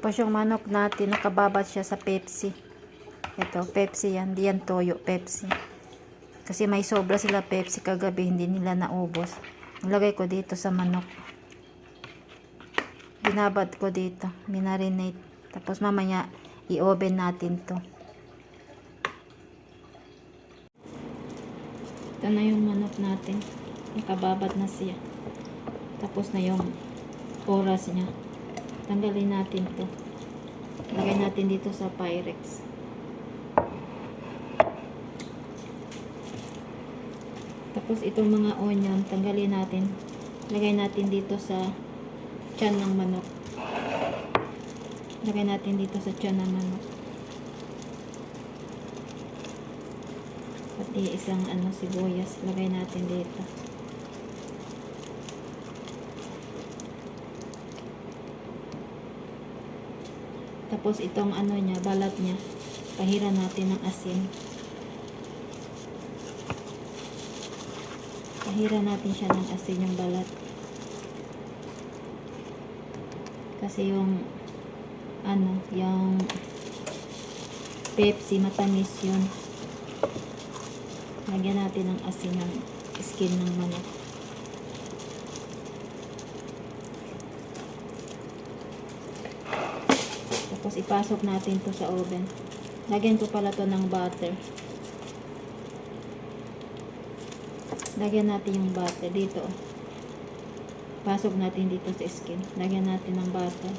Tapos yung manok natin, nakababad siya sa Pepsi. Ito, Pepsi yan. Di yan toyo, Pepsi. Kasi may sobra sila Pepsi kagabi, hindi nila naubos. Nilagay ko dito sa manok. Binabad ko dito. Minarinate. Tapos mamaya, i-oven natin to. Ito na yung manok natin. Nakababad na siya. Tapos na yung oras niya. Tanggalin natin to. Lagay natin dito sa Pyrex. Tapos itong mga onion, tanggalin natin. Lagay natin dito sa tiyan ng manok. Lagay natin dito sa tiyan ng manok. Pati isang sibuyas, lagay natin dito. Tapos itong niya, balat niya, pahiran natin ng asin. Pahiran natin siya ng asin yung balat. Kasi yung yung Pepsi, matamis yun. Lagyan natin ng asin ng skin ng manok. Tapos ipasok natin to sa oven. Lagyan ko pala to ng butter. Lagyan natin yung butter dito. Pasok natin dito sa skin. Lagyan natin ng butter.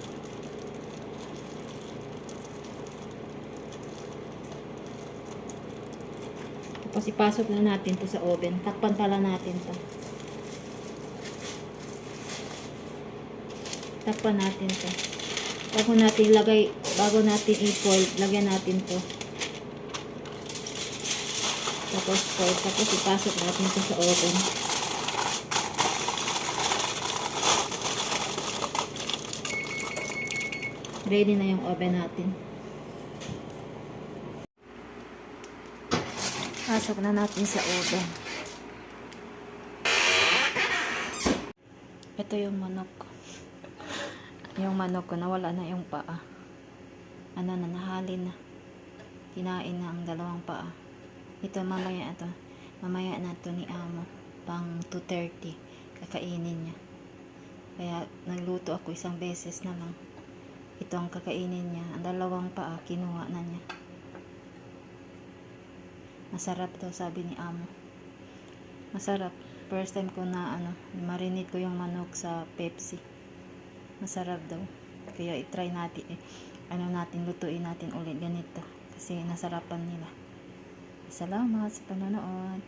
Tapos ipasok na natin to sa oven. Takpan pala natin to. Takpan natin to. Bago natin i-fold, lagyan natin to. Tapos fold. Tapos ipasok natin to sa oven. Ready na yung oven natin. Pasok na natin sa oven. Ito yung manok. Yung manok ko, nawala na yung paa. Nahalin na. Kinain na ang dalawang paa. Ito mamaya ito. Mamaya na ito ni Amo. Pang 2:30. Kakainin niya. Kaya nagluto ako isang beses na lang. Ito ang kakainin niya. Ang dalawang paa, kinuha na niya. Masarap to, sabi ni Amo. Masarap. First time ko na marinate ko yung manok sa Pepsi. Masarap daw. Kaya i-try natin lutuin natin ulit ganito. Kasi nasarapan nila. Salamat sa panonood.